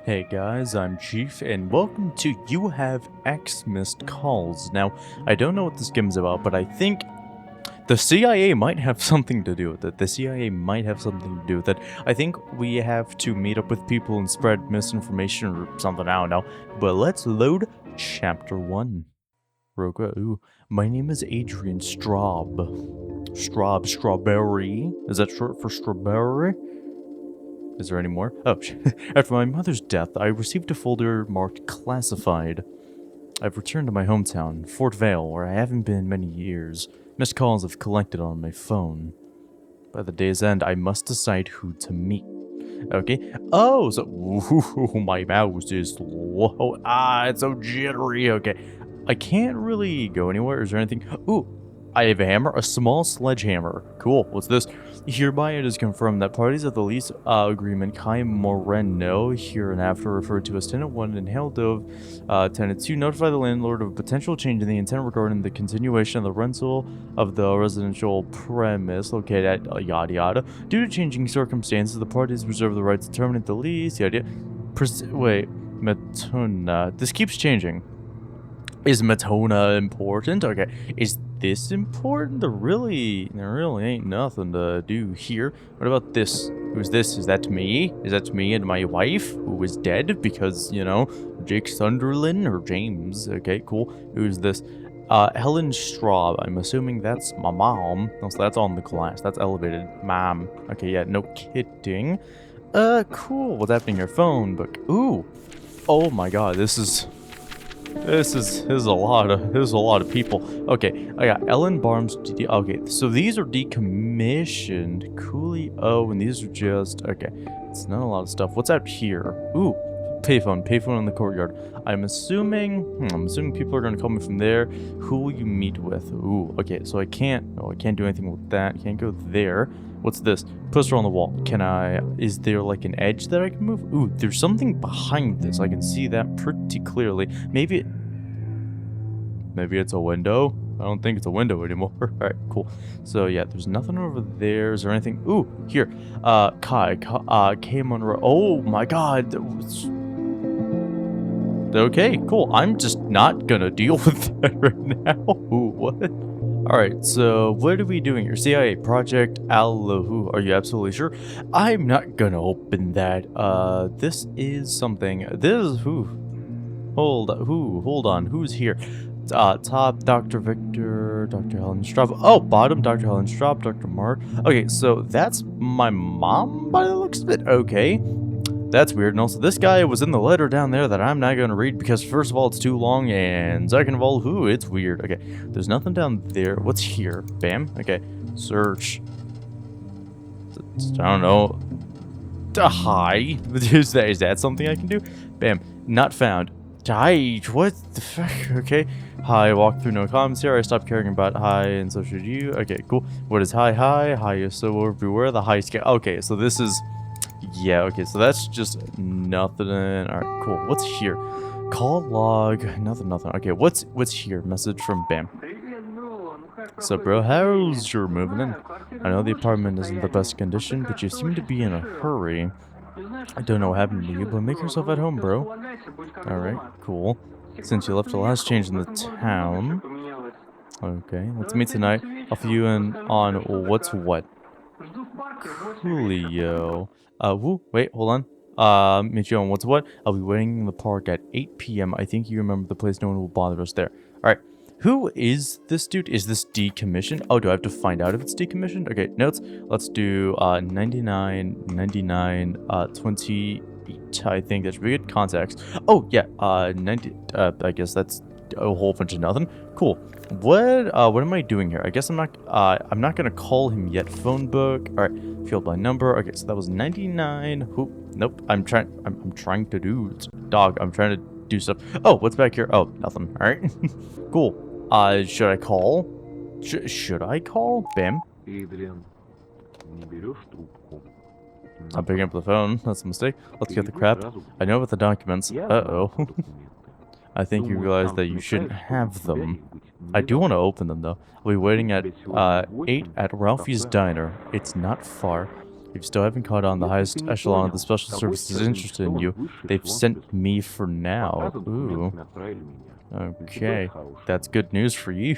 Hey guys, I'm Chief, and welcome to You Have X Missed Calls. Now, I don't know what this game is about, but I think the CIA might have something to do with it. The CIA might have something to do with it. I think we have to meet up with people and spread misinformation or something, I don't know. But let's load Chapter 1. Roga, ooh. My name is Adrian Straub. Strawberry. Is that short for strawberry? Is there any more? Oh, after my mother's death, I received a folder marked classified. I've returned to my hometown, Fort Vale, where I haven't been in many years. Missed calls I've collected on my phone. By the day's end, I must decide who to meet. Okay. Oh, so ooh, my mouse is slow. It's so jittery. Okay. I can't really go anywhere. Is there anything? Ooh, I have a hammer, a small sledgehammer. Cool. What's this? Hereby it is confirmed that parties of the lease agreement Kai Moreno, hereinafter referred to as Tenant 1 and Hail Dove, Tenant 2, notify the landlord of a potential change in the intent regarding the continuation of the rental of the residential premise located at yada yada. Due to changing circumstances, the parties reserve the right to terminate the lease. Yada. Wait, Matona. This keeps changing. Is Matona important? Okay. Is this important? There really ain't nothing to do here. What about this? Who's this? Is that me? Is that me and my wife, who is dead because, you know, Jake Sunderland or James? Okay, cool. Who's this? Helen Straub. I'm assuming that's my mom. No, so that's on the glass. That's elevated. Mom. Okay, yeah, no kidding. Cool. What's happening? Your phone book. Ooh. Oh my god, this is a lot of people. Okay, I got Ellen Barnes. Okay, so these are decommissioned. Coolio, and these are just okay. It's not a lot of stuff. What's out here? Ooh, payphone in the courtyard. I'm assuming people are gonna call me from there. Who will you meet with? Ooh, okay, so I can't do anything with that. Can't go there. What's this? Poster on the wall. Is there like an edge that I can move? Ooh, there's something behind this. I can see that pretty clearly. Maybe it's a window? I don't think it's a window anymore. Alright, cool. So yeah, there's nothing over there. Is there anything? Ooh, here. K. Monroe. Oh my god. Okay, cool. I'm just not gonna deal with that right now. Ooh, what? Alright, so what are we doing here? CIA Project Allahu. Are you absolutely sure? I'm not gonna open that. This is something. Hold on. Who's here? Top, Dr. Victor, Dr. Helen Straub. Oh, bottom, Dr. Helen Straub, Dr. Mark. Okay, so that's my mom by the looks of it. Okay. That's weird. And also, this guy was in the letter down there that I'm not going to read because, first of all, it's too long, and second of all, it's weird. Okay, there's nothing down there. What's here? Bam. Okay, search. I don't know. Hi. Is that something I can do? Bam. Not found. Hi. What the fuck? Okay. Hi. Walk through no comments here. I stopped caring about hi, and so should you. Okay, cool. What is hi? Hi is so everywhere. The hi scale. Okay, so this is. Yeah, okay, so that's just nothing. Alright, cool. What's here? Call log. Nothing. Okay, what's here? Message from Bam. So, bro, how's your moving in? I know the apartment isn't the best condition, but you seem to be in a hurry. I don't know what happened to you, but make yourself at home, bro. Alright, cool. Since you left the last change in the town. Okay, let's meet tonight. I'll fill you in on what's what. Coolio. Wait, hold on. Meet you on what's what? I'll be waiting in the park at 8 p.m. I think you remember the place. No one will bother us there. Alright. Who is this dude? Is this decommissioned? Oh, do I have to find out if it's decommissioned? Okay, notes. Let's do 99, 99, 28. I think that should be good. Contacts. Oh, yeah. 90. I guess that's a whole bunch of nothing. Cool. What am I doing here? I guess I'm not gonna call him yet. Phone book. All right, field by number. Okay, so that was 99. Nope. I'm trying to do dog. I'm trying to do stuff. Oh, what's back here? Oh, nothing. All right. Cool. Should I call? Should I call? Bam. I'm picking up the phone. That's a mistake. Let's get the crap. I know about the documents. Uh-oh. I think you realize that you shouldn't have them. I do want to open them, though. I'll be waiting at 8 at Ralphie's Diner. It's not far. If you still haven't caught on, the highest echelon of the special service is interested in you. They've sent me for now. Ooh. Okay. That's good news for you.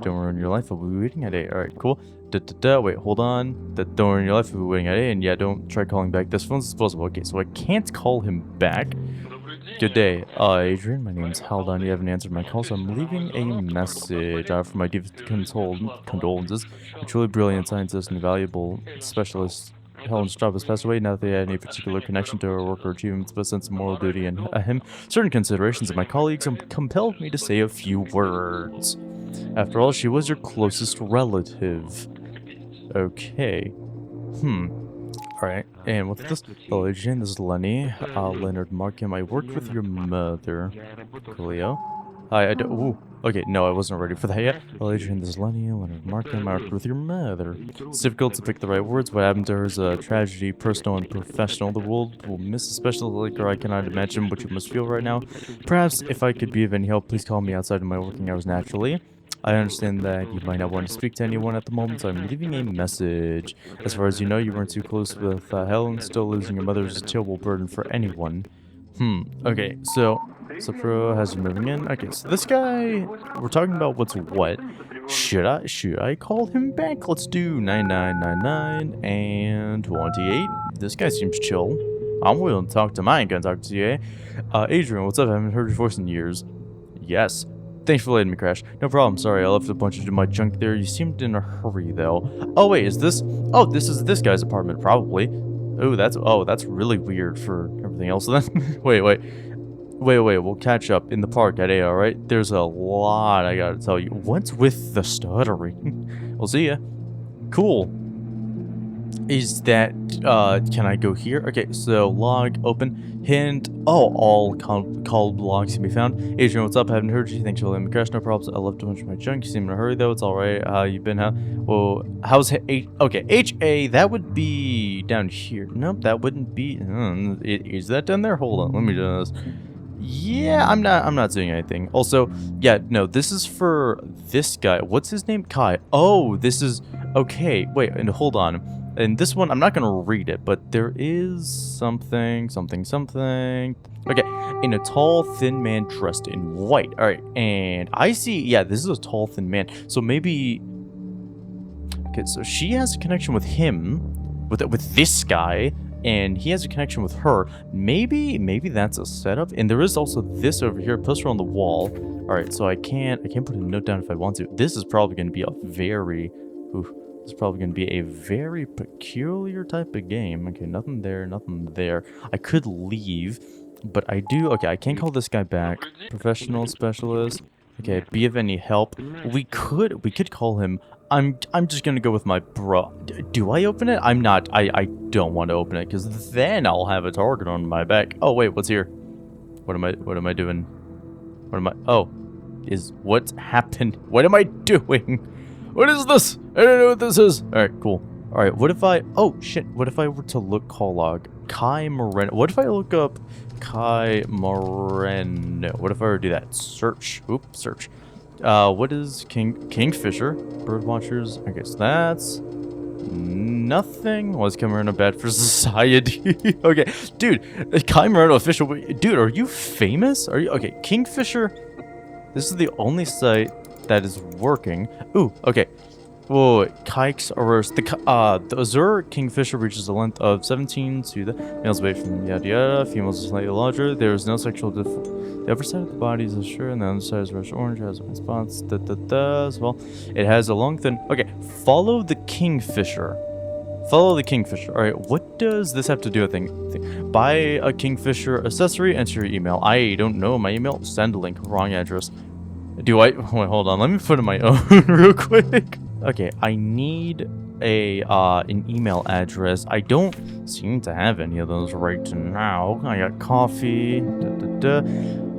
Don't ruin your life. I'll be waiting at 8. Alright, cool. Wait, hold on. Don't ruin your life. I'll be waiting at 8. And yeah, don't try calling back. This phone's disposable. Okay, so I can't call him back. Good day. Adrian, my name's Haldon. You haven't answered my call, so I'm leaving a message. I offer my deepest condolences. A truly brilliant scientist and valuable specialist, Helen Straub, has passed away. Not that they had any particular connection to her work or achievements, but sense of moral duty and him. Certain considerations of my colleagues compelled me to say a few words. After all, she was your closest relative. Okay. Alright, and what's this? Hello, Adrian, this is Lenny. Leonard Markham. I worked with your mother. Coolio. Hi, ooh. Okay, no, I wasn't ready for that yet. Hello, Adrian, this is Lenny. Leonard Markham. I worked with your mother. It's difficult to pick the right words. What happened to her is a tragedy, personal and professional. The world will miss a specialist like her. I cannot imagine what you must feel right now. Perhaps, if I could be of any help, please call me outside of my working hours naturally. I understand that you might not want to speak to anyone at the moment, so I'm leaving a message. As far as you know, you weren't too close with Helen. Still, losing your mother is a terrible burden for anyone. Okay, so Pro has you moving in. Okay, so this guy, we're talking about what's what. Should I call him back? Let's do 9999 and 28. This guy seems chill. I'm willing to talk to him. I ain't gonna talk to you. Adrian, what's up? I haven't heard your voice in years. Yes. Thanks for letting me crash. No problem, sorry, I left a bunch of my junk there. You seemed in a hurry, though. Oh, wait, is this... Oh, this is this guy's apartment, probably. Oh, that's really weird for everything else. Then wait, we'll catch up in the park at 8, alright? There's a lot I gotta tell you. What's with the stuttering? We'll see ya. Cool. Is that, can I go here? Okay, so log, open, hint, all called logs can be found. Adrian, what's up? I haven't heard you. Thanks for letting me crash. No problems. I left a bunch of my junk. You seem in a hurry, though. It's alright. How you been? Well, how's okay, H-A, that would be down here. Nope, that wouldn't be, is that down there? Hold on, let me do this. Yeah, I'm not doing anything. Also, yeah, no, this is for this guy. What's his name? Kai. Oh, this is, okay, wait, and hold on. And this one, I'm not going to read it, but there is something. Okay, in a tall, thin man dressed in white. All right, and I see, yeah, this is a tall, thin man. So maybe, okay, so she has a connection with him, with this guy, and he has a connection with her. Maybe that's a setup. And there is also this over here, poster on the wall. All right, so I can't put a note down if I want to. This is probably going to be a very, it's probably going to be a very peculiar type of game. Okay, nothing there. I could leave, but I do. Okay, I can't call this guy back. Professional specialist. Okay, be of any help. We could call him. I'm just going to go with my bro. Do I open it? I'm not. I don't want to open it because then I'll have a target on my back. Oh, wait, what's here? What am I doing? Oh, what's happened? What am I doing? What is this? I don't know what this is. Alright, cool. Alright, what if I... Oh, shit. What if I were to look call log? Kai Moreno. What if I look up Kai Moreno? What if I were to do that? Search. Oops, search. What is Kingfisher? Birdwatchers. Okay, so that's... nothing. Was Kai Moreno bad for society? Okay, dude. Kai Moreno official... Dude, are you famous? Are you... Okay, Kingfisher... This is the only site that is working. Ooh, okay. Whoa, kikes are the azure kingfisher reaches a length of 17 to the males weight from yada yada. Females are slightly larger. There is no sexual the upper side of the body is azure and the underside is reddish orange. It has white spots. As well. It has a long thin. Okay, follow the kingfisher. Follow the kingfisher. All right, what does this have to do with thing? Buy a kingfisher accessory. Enter your email. I don't know my email. Send a link. Wrong address. Do I? Wait, hold on. Let me put in my own real quick. Okay, I need an email address. I don't seem to have any of those right now. I got coffee.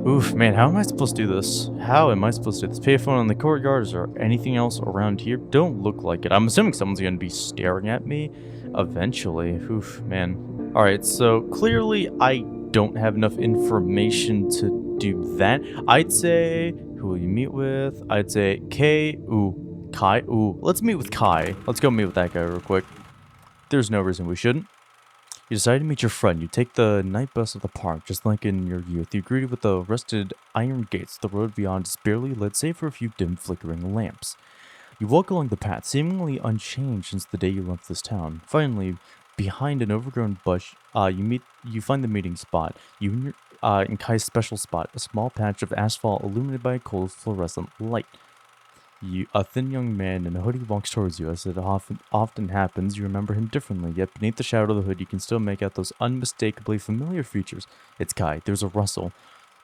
Oof, man, how am I supposed to do this? How am I supposed to do this? Payphone in the courtyard? Is there anything else around here? Don't look like it. I'm assuming someone's going to be staring at me eventually. Oof, man. All right, so clearly I don't have enough information to do that. I'd say... Who will you meet with? I'd say Kai. Ooh, let's meet with Kai. Let's go meet with that guy real quick. there's no reason we shouldn't. You decide to meet your friend. You take the night bus of the park, just like in your youth. You greet with the rusted iron gates. The road beyond is barely lit, save for a few dim, flickering lamps. You walk along the path, seemingly unchanged since the day you left this town. Finally, behind an overgrown bush, you find the meeting spot. You and in Kai's special spot, a small patch of asphalt illuminated by a cold fluorescent light. A thin young man in a hoodie walks towards you. As it often happens, you remember him differently, yet beneath the shadow of the hood, you can still make out those unmistakably familiar features. It's Kai. There's a rustle.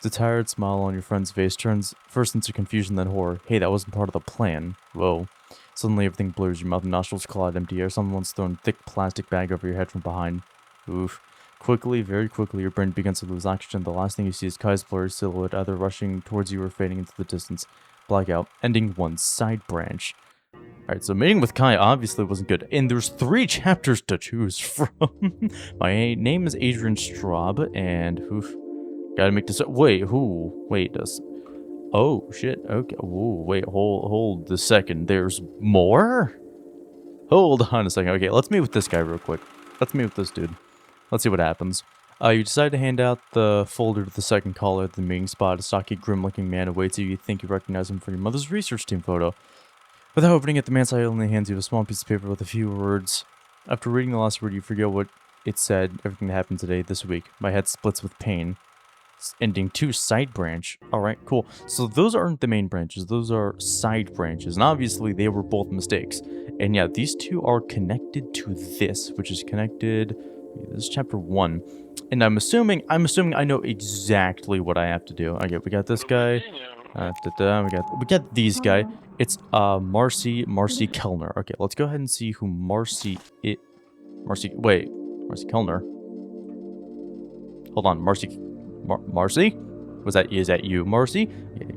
The tired smile on your friend's face turns first into confusion, then horror. Hey, that wasn't part of the plan. Whoa. Suddenly everything blurs, your mouth and nostrils cloud empty air. Someone's thrown a thick plastic bag over your head from behind. Oof. Quickly, very quickly, your brain begins to lose oxygen. The last thing you see is Kai's blurry silhouette, either rushing towards you or fading into the distance. Blackout, ending one side branch. Alright, so meeting with Kai obviously wasn't good. And there's 3 chapters to choose from. My name is Adrian Straub, and oof, gotta make this up. Wait, who? Wait, does... Oh, shit, okay. Ooh, wait, hold a second. There's more? Hold on a second. Okay, let's meet with this guy real quick. Let's meet with this dude. Let's see what happens. You decide to hand out the folder to the second caller at the meeting spot. A stocky, grim-looking man awaits you. You think you recognize him from your mother's research team photo. Without opening it, the man silently hands you a small piece of paper with a few words. After reading the last word, you forget what it said, everything that happened today, this week. My head splits with pain. Ending 2 side branch. Alright, cool. So those aren't the main branches, those are side branches. And obviously, they were both mistakes. And yeah, these 2 are connected to this, which is connected... This is chapter 1. And I'm assuming I know exactly what I have to do. Okay, we got this guy. We got these guy. It's Marcy Kellner. Okay, let's go ahead and see who Marcy Kellner. Hold on, Marcy? Is that you, Marcy?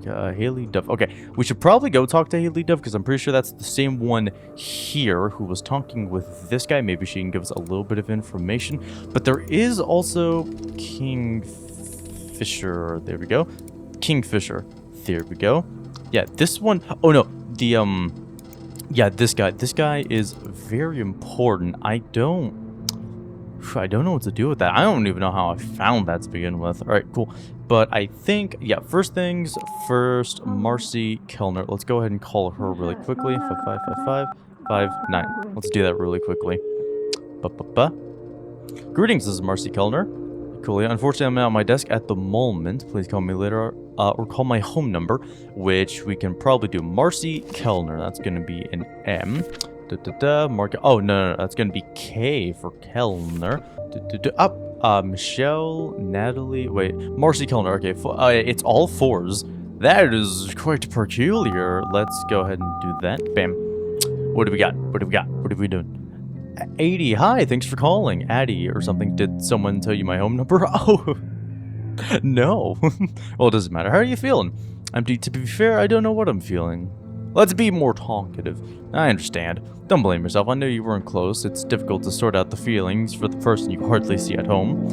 Haley Duff. Okay, we should probably go talk to Haley Duff because I'm pretty sure that's the same one here who was talking with this guy. Maybe she can give us a little bit of information. But there is also Kingfisher. There we go. Kingfisher. There we go. Yeah, this one. Oh no, yeah, this guy. This guy is very important. I don't know what to do with that. I don't even know how I found that to begin with. All right, cool. But I think, yeah, first things first, Marcy Kellner. Let's go ahead and call her really quickly. 555559. Let's do that really quickly. Greetings, this is Marcy Kellner. Cool. Unfortunately, I'm not at my desk at the moment. Please call me later or call my home number, which we can probably do. Marcy Kellner. That's going to be an M. Oh, no, that's going to be K for Kellner. Michelle, Natalie, wait, Marcy Kellner, okay, it's all 4s. That is quite peculiar. Let's go ahead and do that. Bam. What do we got? What are we doing? 80, hi, thanks for calling. Addie or something. Did someone tell you my home number? Oh, no. Well, it doesn't matter. How are you feeling? To be fair, I don't know what I'm feeling. Let's be more talkative. I understand. Don't blame yourself. I know you weren't close. It's difficult to sort out the feelings for the person you hardly see at home.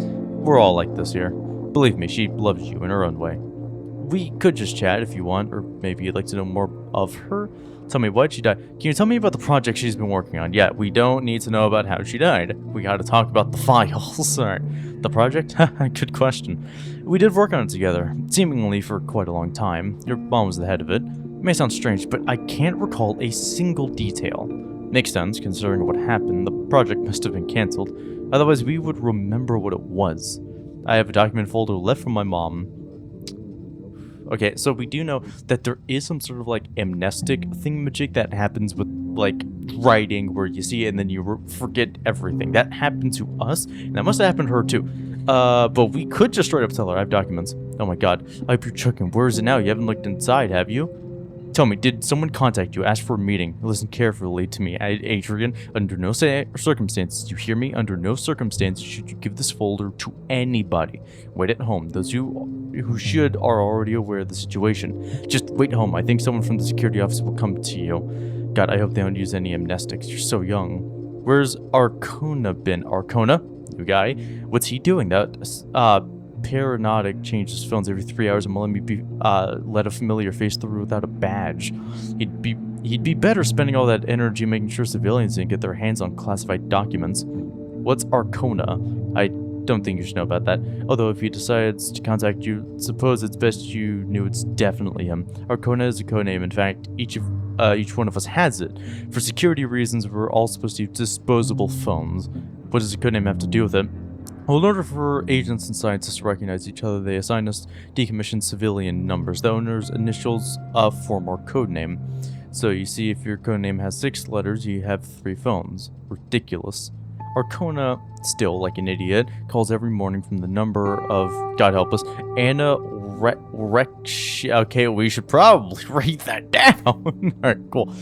We're all like this here. Believe me, she loves you in her own way. We could just chat if you want, or maybe you'd like to know more of her. Tell me why'd she die. Can you tell me about the project she's been working on? Yeah, we don't need to know about how she died. We gotta talk about the files. Alright. The project? Good question. We did work on it together, seemingly for quite a long time. Your mom was the head of it. It may sound strange, but I can't recall a single detail. Makes sense, considering what happened. The project must have been cancelled. Otherwise, we would remember what it was. I have a document folder left from my mom. Okay, so we do know that there is some sort of, like, amnestic thingamajig that happens with, like, writing where you see it and then you forget everything. That happened to us, and that must have happened to her, too. But we could just straight up tell her I have documents. Oh my god, I hope you're checking. Where is it now? You haven't looked inside, have you? Tell me, did someone contact you, ask for a meeting? Listen carefully to me, Adrian. Under no circumstances, you hear me? Under no circumstances should you give this folder to anybody. Wait at home. Those who should are already aware of the situation. Just wait home. I think someone from the security office will come to you. God, I hope they don't use any amnestics. You're so young. Where's Arcona been? Arcona? New guy? What's he doing? That, Paranoid changes phones every 3 hours and won't let me let a familiar face through without a badge. he'd be better spending all that energy making sure civilians didn't get their hands on classified documents. What's Arcona? I don't think you should know about that. Although if he decides to contact you, suppose it's best you knew it's definitely him. Arcona is a codename. In fact, each one of us has it. For security reasons, we're all supposed to use disposable phones. What does a codename have to do with it? Well, in order for agents and scientists to recognize each other, they assign us decommissioned civilian numbers. The owner's initials form our codename. So you see, if your codename has 6 letters, you have 3 phones. Ridiculous. Arcona, still like an idiot, calls every morning from the number of, God help us, Anna Okay, we should probably write that down. Alright, cool.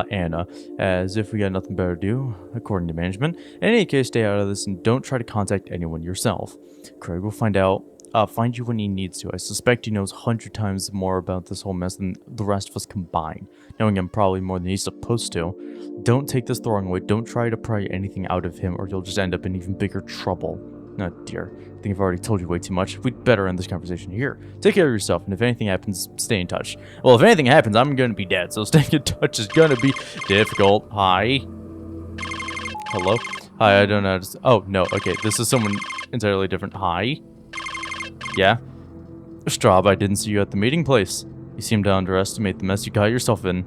Anna, as if we got nothing better to do, according to management. In any case, stay out of this and don't try to contact anyone yourself. Craig will find you when he needs to. I suspect he knows 100 times more about this whole mess than the rest of us combined, knowing him probably more than he's supposed to. Don't take this the wrong way. Don't try to pry anything out of him or you'll just end up in even bigger trouble. Oh dear, I think I've already told you way too much. We'd better end this conversation here. Take care of yourself, and if anything happens, stay in touch. Well, if anything happens, I'm gonna be dead, so staying in touch is gonna be difficult. Hi. Hello? Hi, I don't know. Oh, no, okay, this is someone entirely different. Hi. Yeah? Straub, I didn't see you at the meeting place. You seem to underestimate the mess you got yourself in.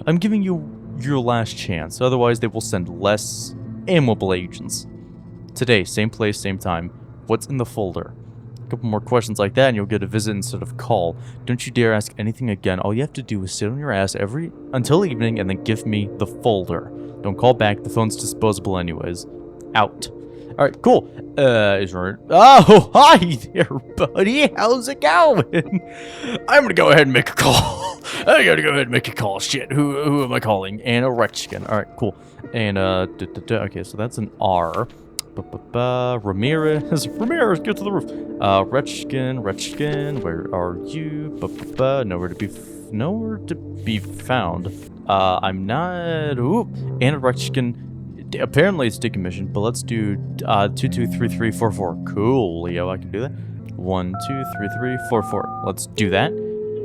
I'm giving you your last chance, otherwise they will send less amiable agents. Today, same place, same time. What's in the folder? A couple more questions like that and you'll get a visit instead of call. Don't you dare ask anything again. All you have to do is sit on your ass until evening and then give me the folder. Don't call back. The phone's disposable anyways. Out. Alright, cool. Oh, hi there, buddy. How's it going? I'm gonna go ahead and make a call. I gotta go ahead and make a call. Shit, who am I calling? Anna Rechkin. Alright, cool. And, okay, so that's an R. Ramirez, get to the roof. Rechkin, where are you? Nowhere to be found. I'm not. Ooh, Anna Rechkin. Apparently it's decommissioned, but let's do 223344. Cool, Leo, I can do that. 1, 2, 3, 3, 4, 4. Let's do that.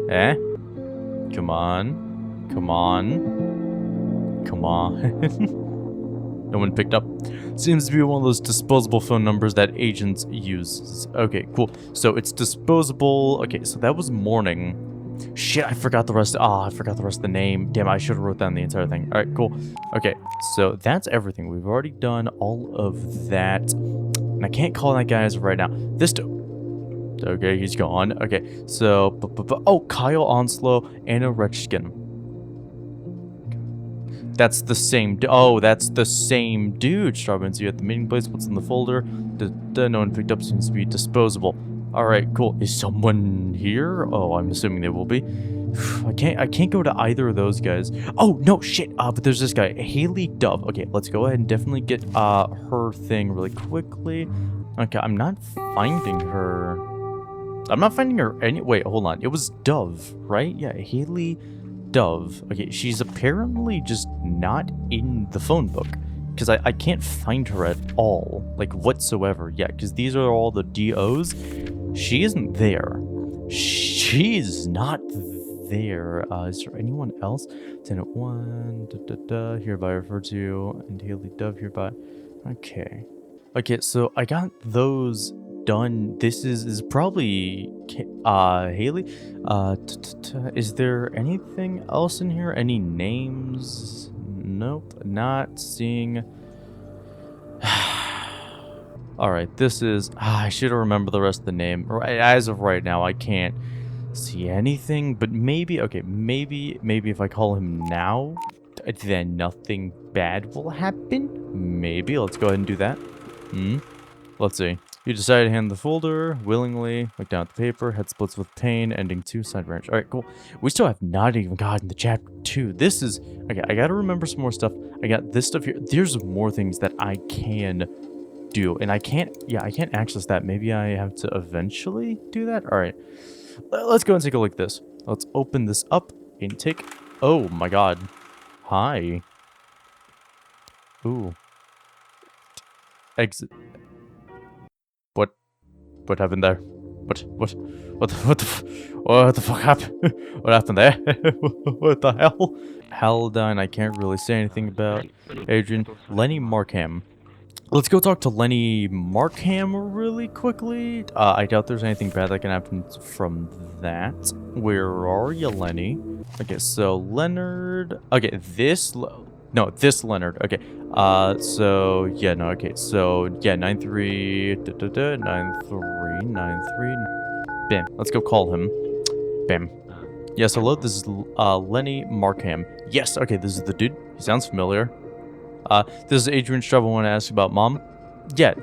Eh? Come on. Come on. Come on. No one picked up. Seems to be one of those disposable phone numbers that agents use. Okay, cool. So it's disposable. Okay, so that was morning. Shit, I forgot the rest. I forgot the rest of the name. Damn, I should have wrote down the entire thing. All right, cool. Okay, so that's everything. We've already done all of that. And I can't call that guy as of right now. Okay, he's gone. Okay, so, oh, Kyle Onslow, Anna Rechkin. That's the same. Oh, that's the same dude. Strawberry you at the meeting place. What's in the folder? No one picked up. Seems to be disposable. All right, cool. Is someone here? Oh, I'm assuming they will be. I can't go to either of those guys. Oh no, shit. But there's this guy, Haley Dove. Okay, let's go ahead and definitely get her thing really quickly. Okay, I'm not finding her. I'm not finding her any. Wait, hold on. It was Dove, right? Yeah, Haley Dove. Okay, she's apparently just not in the phone book because I can't find her at all, like whatsoever. Yeah, because these are all the DOs. She isn't there. She's not there. Is there anyone else? Tenant 1, hereby referred to, and Haley Dove hereby. Okay. Okay, so I got those done. This is probably Haley. Is there anything else in here? Any names? Nope, not seeing. All right, this is. I should have remembered the rest of the name. As of right now, I can't see anything. But maybe, okay, maybe if I call him now, then nothing bad will happen. Maybe. Let's go ahead and do that. Let's see. You decide to hand the folder willingly. Look down at the paper. Head splits with pain. Ending 2. Side branch. All right, cool. We still have not even gotten to chapter 2. This is okay. I gotta remember some more stuff. I got this stuff here. There's more things that I can do, and I can't. Yeah, I can't access that. Maybe I have to eventually do that. All right. Let's go and take a look at this. Let's open this up and take. Oh my God. Hi. Ooh. Exit. What happened there? What the fuck happened? What happened there? What the hell? Haldine, I can't really say anything about. Adrian, Lenny Markham. Let's go talk to Lenny Markham really quickly. I doubt there's anything bad that can happen from that. Where are you, Lenny? Okay, so Leonard. Okay, this Leonard. Okay. So yeah, no. Okay, so yeah, 939393. Bam. Let's go call him. Bam. Yes, hello. This is Lenny Markham. Yes. Okay, this is the dude. He sounds familiar. This is Adrian Strub. I want to ask you about Mom. Yeah.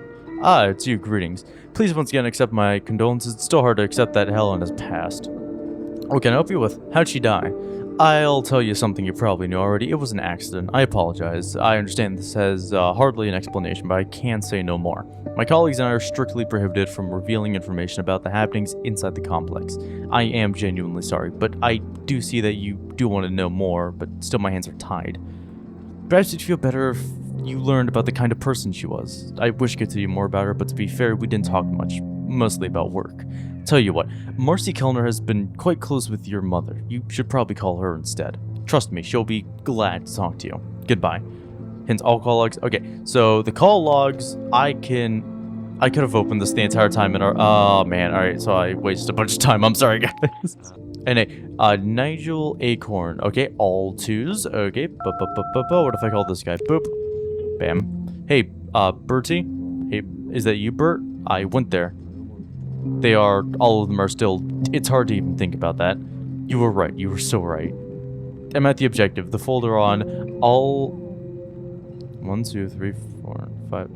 It's you. Greetings. Please once again accept my condolences. It's still hard to accept that Helen has passed. What can I help you with? How'd she die? I'll tell you something you probably knew already. It was an accident. I apologize. I understand this has hardly an explanation, but I can't say no more. My colleagues and I are strictly prohibited from revealing information about the happenings inside the complex. I am genuinely sorry, but I do see that you do want to know more, but still my hands are tied. Perhaps you'd feel better if you learned about the kind of person she was. I wish I could tell you more about her, but to be fair, we didn't talk much, mostly about work. Tell you what, Marcy Kellner has been quite close with your mother. You should probably call her instead. Trust me, she'll be glad to talk to you. Goodbye. Hence, all call logs. Okay, so the call logs, I could have opened this the entire time in our... Oh, man. Alright, so I wasted a bunch of time. I'm sorry, guys. And Nigel Acorn. Okay, all twos. Okay, what if I call this guy? Boop. Bam. Hey, Bertie? Hey, is that you, Bert? I went there. All of them are still... It's hard to even think about that. You were right. You were so right. I'm at the objective. The folder on all... 1, 2, 3, 4, 5...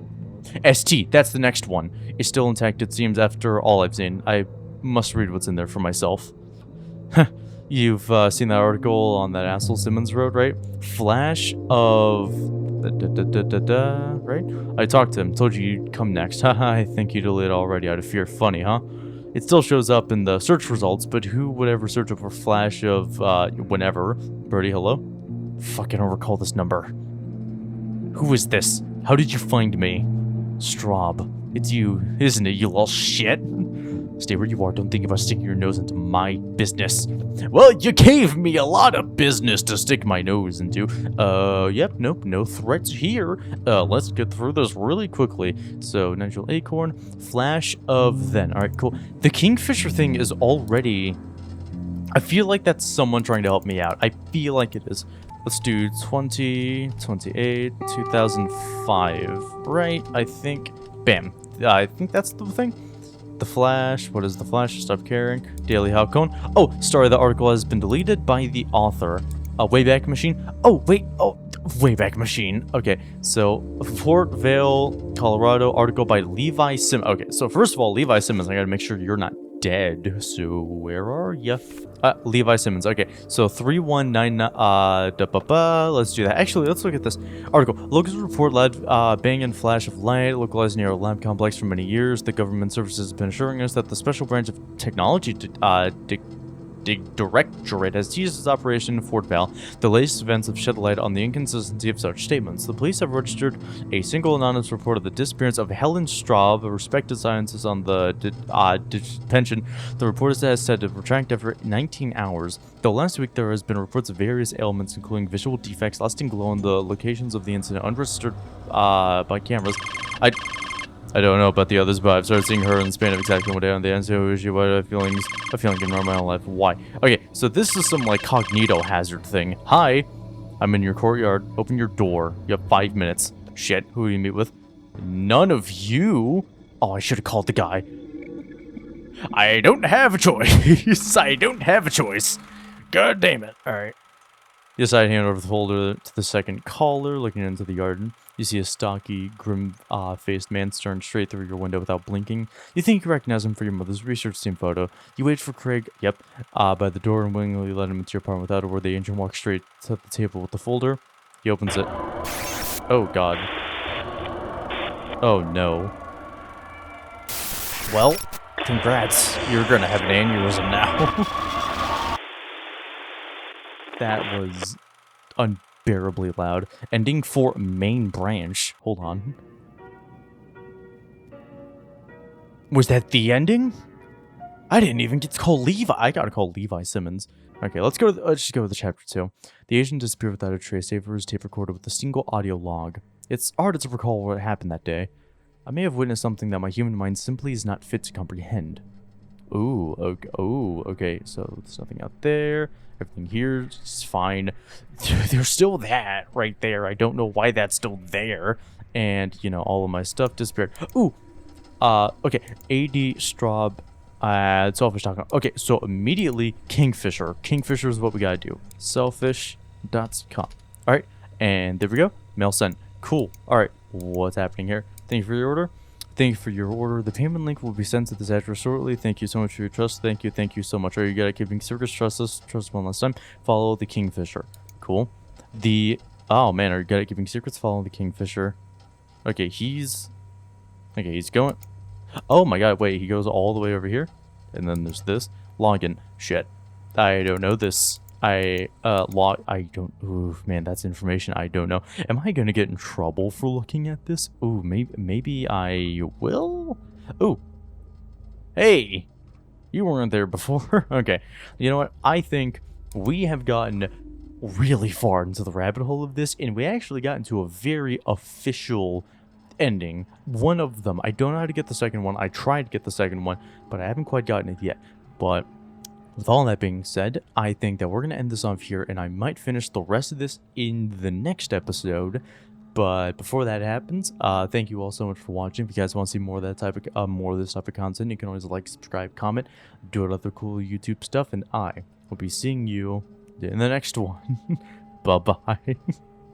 ST, that's the next one. It's still intact, it seems, after all I've seen. I must read what's in there for myself. You've seen that article on that asshole Simmons wrote, right? Flash of... right? I talked to him, told you you'd come next. Haha, I think you deleted it already out of fear. Funny, huh? It still shows up in the search results, but who would ever search up for Flash of, whenever? Bertie, hello? Fuck, I don't recall this number. Who is this? How did you find me? Straub. It's you, isn't it, you little shit? Stay where you are. Don't think about sticking your nose into my business. Well, you gave me a lot of business to stick my nose into. Yep, nope, no threats here. Let's get through this really quickly. So, Nigel Acorn, Flash of then. Alright, cool. The Kingfisher thing is already... I feel like that's someone trying to help me out. I feel like it is. Let's do 2028, 2005, right? I think... Bam. I think that's the thing. The Flash. What is the Flash? Stop caring. Daily Halcone. Oh, sorry, the article has been deleted by the author. Wayback Machine. Oh, wait. Oh, Wayback Machine. Okay, so Fort Vale, Colorado, article by Levi Simmons. Okay, so first of all, Levi Simmons, I gotta make sure you're not dead. So where are you? Levi Simmons. Okay, so 3199. Let's do that. Actually, let's look at this article. Locals report loud bang and flash of light localized near a lab complex for many years. The government services have been assuring us that the special branch of technology directorate has teased its operation in Fort Vale. The latest events have shed light on the inconsistency of such statements. The police have registered a single anonymous report of the disappearance of Helen Straub, a respected scientist on the detention. The report has said to retract after 19 hours. Though last week there has been reports of various ailments, including visual defects, lasting glow in the locations of the incident, unregistered by cameras. I don't know about the others, but I've started seeing her in the span of exactly 1 day on the end, so issue what I feel like in my own life. Why? Okay, so this is some like cognito hazard thing. Hi, I'm in your courtyard. Open your door. You have 5 minutes. Shit, who do you meet with? None of you? Oh, I should have called the guy. I don't have a choice. I don't have a choice. God damn it. Alright. You decide to hand over the folder to the second caller, looking into the garden. You see a stocky, grim-faced man staring straight through your window without blinking. You think you recognize him from your mother's research team photo. You wait for Craig, by the door and willingly let him into your apartment without a word. The agent walks straight to the table with the folder. He opens it. Oh, God. Oh, no. Well, congrats. You're gonna have an aneurysm now. That was unbearably loud. Ending for main branch. Hold on. Was that the ending? I didn't even get to call Levi. I gotta call Levi Simmons. Okay, let's just go with the chapter 2. The agent disappeared without a trace, save for his tape recorder with a single audio log. It's hard to recall what happened that day. I may have witnessed something that my human mind simply is not fit to comprehend. Ooh, okay, okay, so there's nothing out there. Everything here is fine. There's still that right there. I don't know why that's still there. And, you know, all of my stuff disappeared. Ooh, okay, AD Straub, selfish.com. Okay, so immediately, Kingfisher. Kingfisher is what we gotta do. Selfish.com. Alright, and there we go. Mail sent. Cool. Alright, what's happening here? Thank you for your order. Thank you for your order. The payment link will be sent to this address shortly. Thank you so much for your trust. Thank you so much. Are you good at keeping secrets? Trust us. Trust one last time. Follow the Kingfisher. Cool. Oh man, are you good at keeping secrets? Follow the Kingfisher. Okay, he's going. Oh my god, wait, he goes all the way over here? And then there's this. Login. Shit. I don't know this. I don't. Ooh, man, that's information I don't know. Am I gonna get in trouble for looking at this? Ooh, maybe I will? Ooh. Hey! You weren't there before. Okay. You know what? I think we have gotten really far into the rabbit hole of this, and we actually got into a very official ending. One of them. I don't know how to get the second one. I tried to get the second one, but I haven't quite gotten it yet. But with all that being said, I think that we're going to end this off here, and I might finish the rest of this in the next episode. But before that happens, thank you all so much for watching. If you guys want to see more of that type of more of this type of content, you can always like, subscribe, comment, do other cool YouTube stuff, and I will be seeing you in the next one. Bye bye.